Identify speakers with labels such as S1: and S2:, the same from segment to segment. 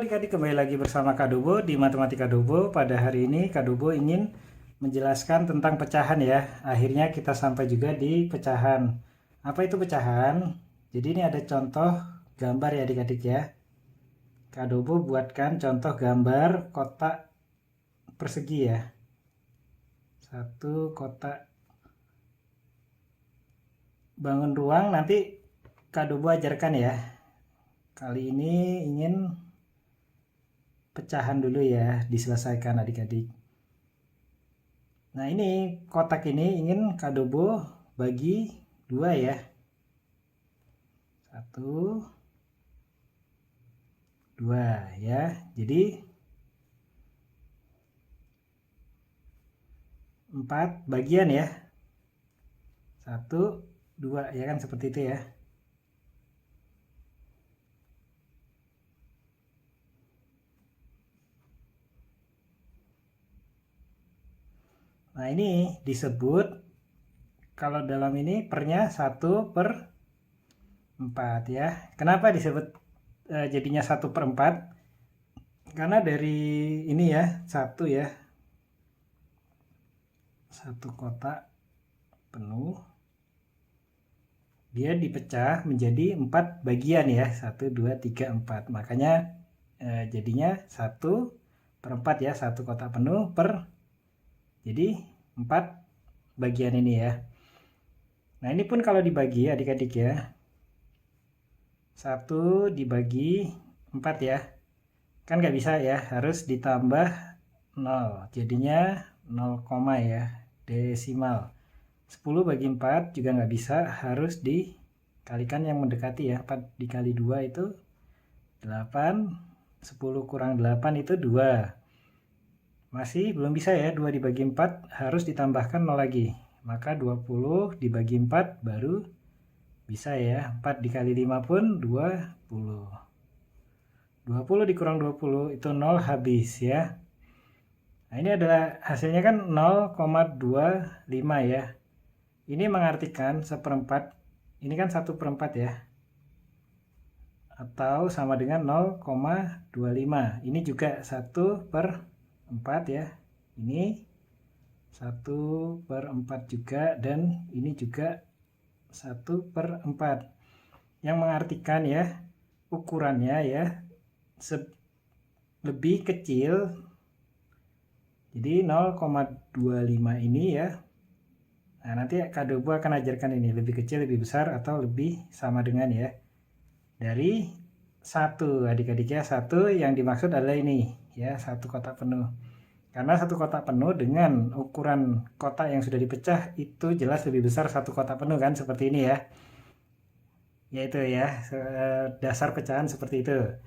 S1: adik-adik, kembali lagi bersama Kak Dobo di Matematika Dobo. Pada hari ini Kak Dobo ingin menjelaskan tentang pecahan ya. Akhirnya kita sampai juga di pecahan. Apa itu pecahan? Jadi ini ada contoh gambar ya adik-adik ya. Kak Dobo buatkan contoh gambar kotak persegi ya. Satu kotak bangun ruang, nanti Kak Dobo ajarkan ya. Kali ini ingin pecahan dulu ya, diselesaikan adik-adik. Nah ini kotak ini ingin Kak Dobo bagi dua ya. Satu, dua ya. Jadi 4 bagian ya. 1, 2 ya kan, seperti itu ya. Nah ini disebut, kalau dalam ini pernya 1/4 ya. Kenapa disebut jadinya 1/4? Karena dari ini ya, satu ya, satu kotak penuh, dia dipecah menjadi 4 bagian ya, 1, 2, 3, 4. Makanya jadinya 1/4 ya, satu kotak penuh per, jadi 4 bagian ini ya. Nah ini pun kalau dibagi adik-adik ya, 1 dibagi 4 ya, kan nggak bisa ya, harus ditambah 0, jadinya 0, ya, desimal. 10 bagi 4 juga nggak bisa, harus dikalikan yang mendekati ya. 4 dikali 2 itu 8, 10 kurang 8 itu 2. Masih belum bisa ya, 2 dibagi 4 harus ditambahkan 0 lagi. Maka 20 dibagi 4 baru bisa ya. 4 dikali 5 pun 20. 20 dikurang 20 itu 0, habis ya. Nah ini adalah hasilnya kan 0,25 ya. Ini mengartikan 1/4, ini kan 1/4 ya, atau sama dengan 0,25. Ini juga 1/4 ya, ini 1/4 juga, dan ini juga 1/4, yang mengartikan ya ukurannya ya lebih kecil. Jadi 0,25 ini ya. Nah nanti Kak Dobo akan ajarkan ini lebih kecil, lebih besar, atau lebih sama dengan ya, dari 1 adik-adik ya. 1 yang dimaksud adalah ini ya, satu kotak penuh. Karena satu kotak penuh dengan ukuran kotak yang sudah dipecah itu jelas lebih besar satu kotak penuh kan, seperti ini ya. Yaitu ya, dasar pecahan seperti itu.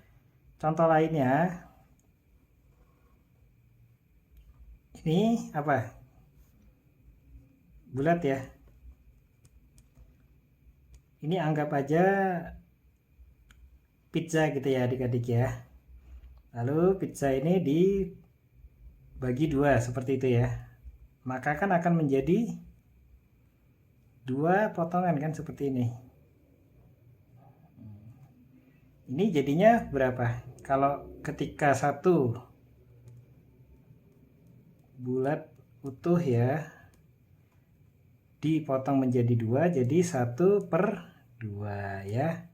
S1: Contoh lainnya, ini apa? Bulat ya. Ini anggap aja pizza gitu ya adik-adik ya. Lalu pizza ini dibagi 2 seperti itu ya. Maka kan akan menjadi 2 potongan kan, seperti ini. Ini jadinya berapa? Kalau ketika satu bulat utuh ya, dipotong menjadi 2, jadi 1/2 ya.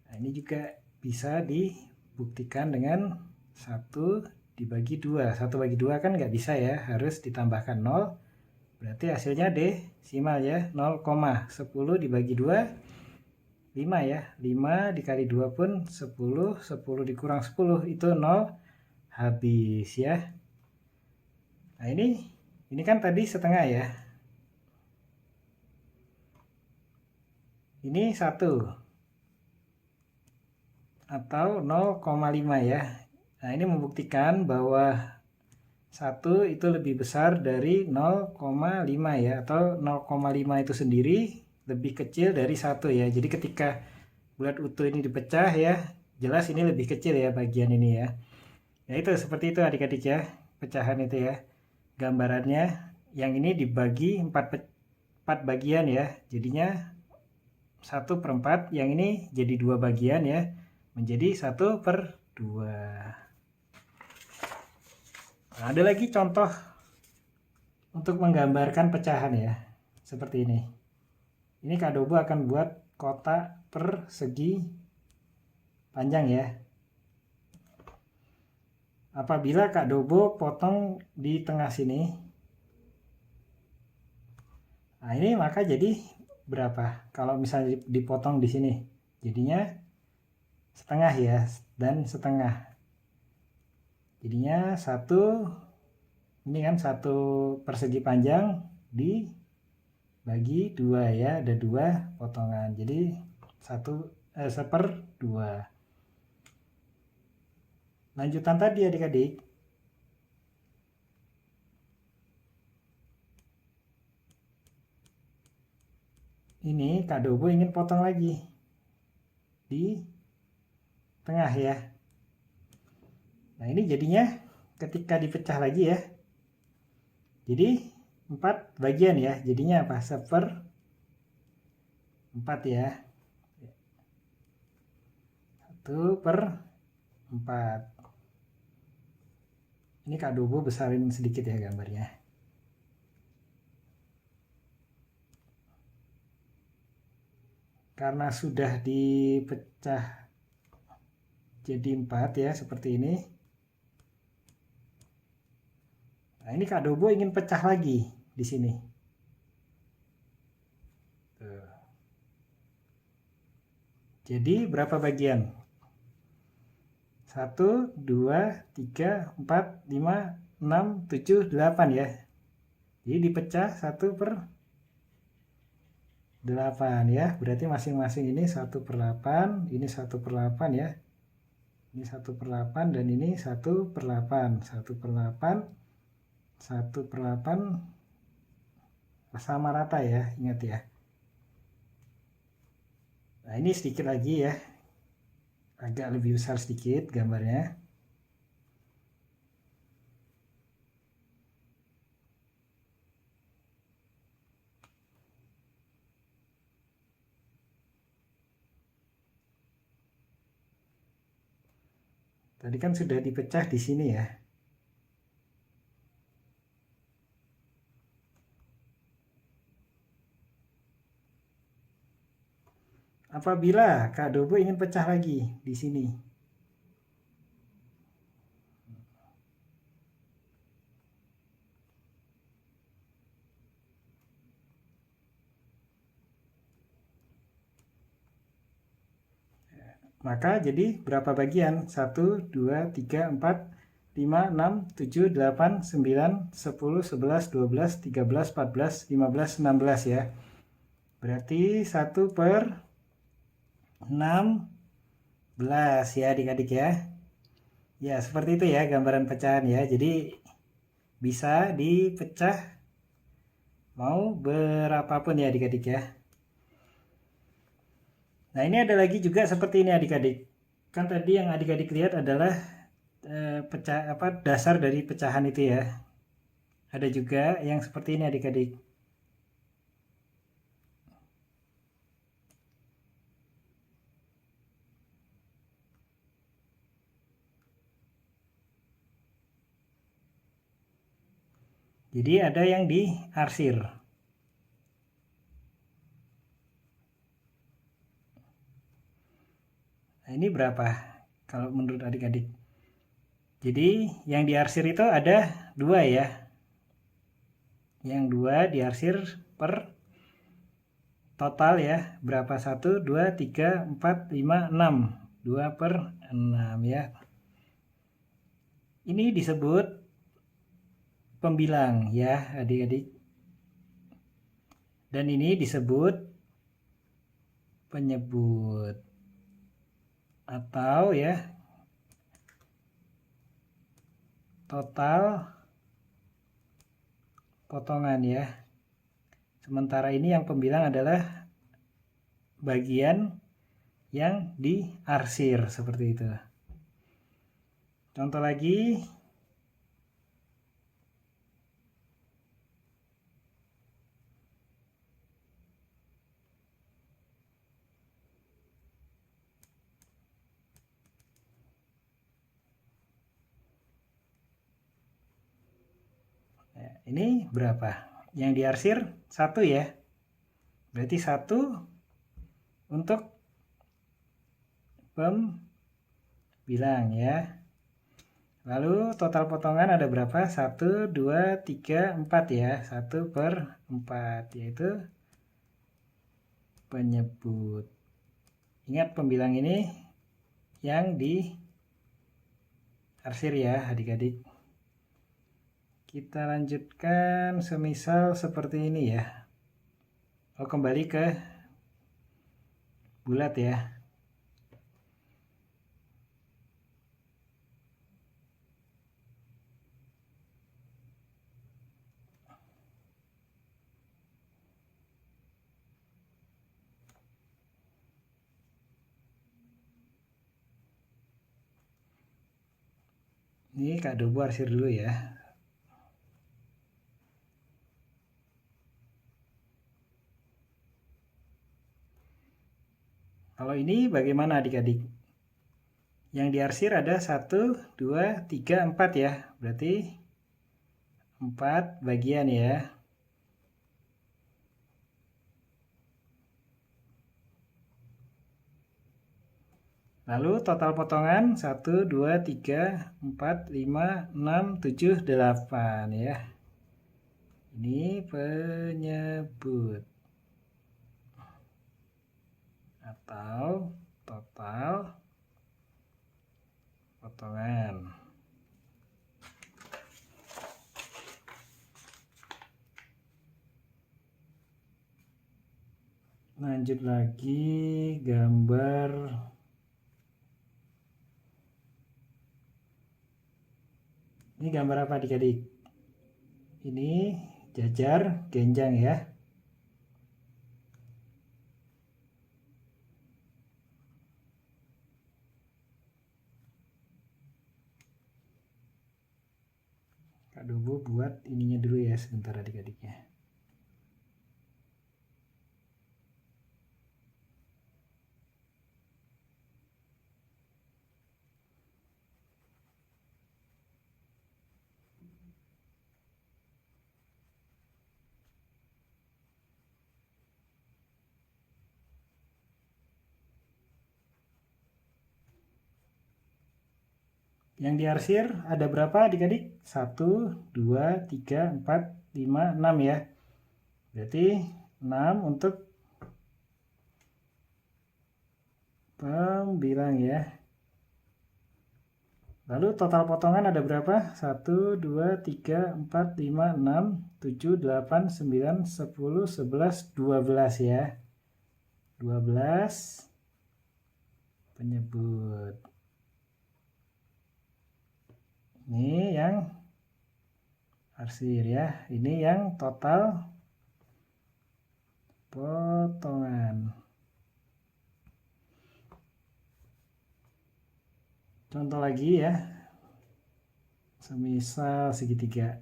S1: Nah, ini juga bisa dibuktikan dengan 1 dibagi 2. 1 bagi 2 kan nggak bisa ya, harus ditambahkan 0. Berarti hasilnya desimal ya, 0,10 dibagi 2, 5 ya. 5 dikali 2 pun 10, 10 dikurang 10 itu 0, habis ya. Nah ini kan tadi setengah ya. Ini 1 atau 0,5 ya. Nah ini membuktikan bahwa 1 itu lebih besar dari 0,5 ya, atau 0,5 itu sendiri lebih kecil dari 1 ya. Jadi ketika bulat utuh ini dipecah ya, jelas ini lebih kecil ya bagian ini ya. Ya itu seperti itu adik-adik ya, pecahan itu ya. Gambarannya yang ini dibagi 4 bagian ya, jadinya 1/4, yang ini jadi 2 bagian ya, menjadi 1/2 2. Nah, ada lagi contoh untuk menggambarkan pecahan ya, seperti ini. Ini Kak Dobo akan buat kotak persegi panjang ya. Apabila Kak Dobo potong di tengah sini, nah ini maka jadi berapa? Kalau misalnya dipotong di sini, jadinya setengah ya, dan setengah. Jadinya satu, ini kan satu persegi panjang dibagi 2 ya, ada 2 potongan. Jadi 1/2. Lanjutan tadi adik-adik. Ini Kak Dobo ingin potong lagi di tengah ya. Nah ini jadinya ketika dipecah lagi ya, jadi 4 bagian ya, jadinya apa? 1/4 ya, 1/4. Ini Kak Dobo besarin sedikit ya gambarnya. Karena sudah dipecah jadi 4 ya, seperti ini. Nah ini Kak Dobo ingin pecah lagi di sini. Tuh. Jadi berapa bagian? 1, 2, 3, 4, 5, 6, 7, 8 ya. Jadi dipecah 1/8 ya. Berarti masing-masing ini 1/8, ini 1/8 ya. Ini 1/8 dan ini 1/8. 1/8, 1/8 sama rata ya, ingat ya. Nah ini sedikit lagi ya, agak lebih besar sedikit gambarnya. Tadi kan sudah dipecah di sini ya. Apabila Kak Dobo ingin pecah lagi di sini, maka jadi berapa bagian? 1, 2, 3, 4, 5, 6, 7, 8, 9, 10, 11, 12, 13, 14, 15, 16 ya. Berarti 1/16 ya adik-adik ya. Ya seperti itu ya gambaran pecahan ya. Jadi bisa dipecah mau berapapun ya adik-adik ya. Nah ini ada lagi juga seperti ini adik-adik. Kan tadi yang adik-adik lihat adalah dasar dari pecahan itu ya. Ada juga yang seperti ini adik-adik. Jadi ada yang diarsir. Nah ini berapa kalau menurut adik-adik? Jadi yang diarsir itu ada 2 ya. Yang 2 diarsir per total ya. Berapa? 1, 2, 3, 4, 5, 6. 2/6 ya. Ini disebut pembilang ya adik-adik. Dan ini disebut penyebut atau ya total potongan ya. Sementara ini yang pembilang adalah bagian yang diarsir seperti itu. Contoh lagi. ini berapa? Yang diarsir 1 ya. Berarti 1 untuk pembilang ya. Lalu total potongan ada berapa? 1, 2, 3, 4 ya. 1/4 yaitu penyebut. Ingat pembilang ini yang diarsir ya adik-adik. Kita lanjutkan semisal seperti ini ya. Kembali ke bulat ya. Ini Kak Dobo arsir dulu ya. Kalau ini bagaimana adik-adik? Yang diarsir ada 1, 2, 3, 4 ya. Berarti 4 bagian ya. Lalu total potongan 1, 2, 3, 4, 5, 6, 7, 8 ya. Ini penyebut atau total potongan. Lanjut lagi gambar ini gambar apa adik-adik? Ini jajar genjang ya. Kak Dobo buat ininya dulu ya sebentar adik-adiknya. Yang diarsir ada berapa adik-adik? 1, 2, 3, 4, 5, 6 ya. Berarti 6 untuk pembilang ya. Lalu total potongan ada berapa? 1, 2, 3, 4, 5, 6, 7, 8, 9, 10, 11, 12 ya. 12 penyebut. Ini yang arsir ya. Ini yang total potongan. Contoh lagi ya. Semisal segitiga.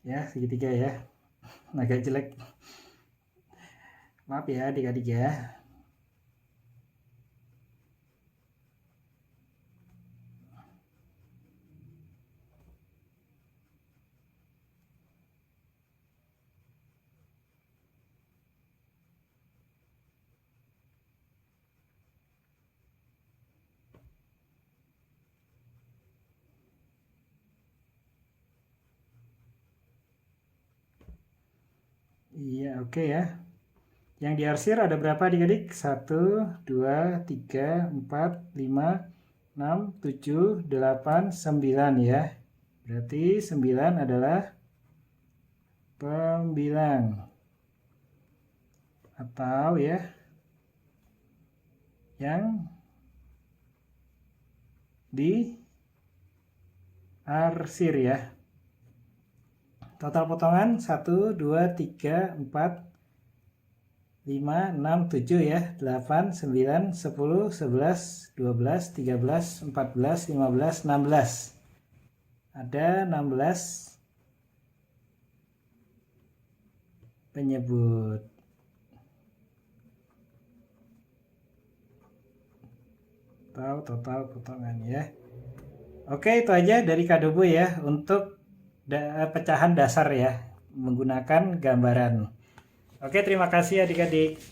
S1: Ya, segitiga ya. Agak jelek. Maaf ya adik-adik ya. Iya, oke ya. Yang diarsir ada berapa adik-adik? 1, 2, 3, 4, 5, 6, 7, 8, 9 ya. Berarti 9 adalah pembilang. Atau ya, yang diarsir ya. Total potongan 1, 2, 3, 4, 5, 6, 7 ya, 8, 9, 10, 11, 12, 13, 14, 15, 16. Ada 16 penyebut. Total potongan ya. Oke, itu aja dari Kadobo ya untuk pecahan dasar ya menggunakan gambaran. Oke, terima kasih adik-adik.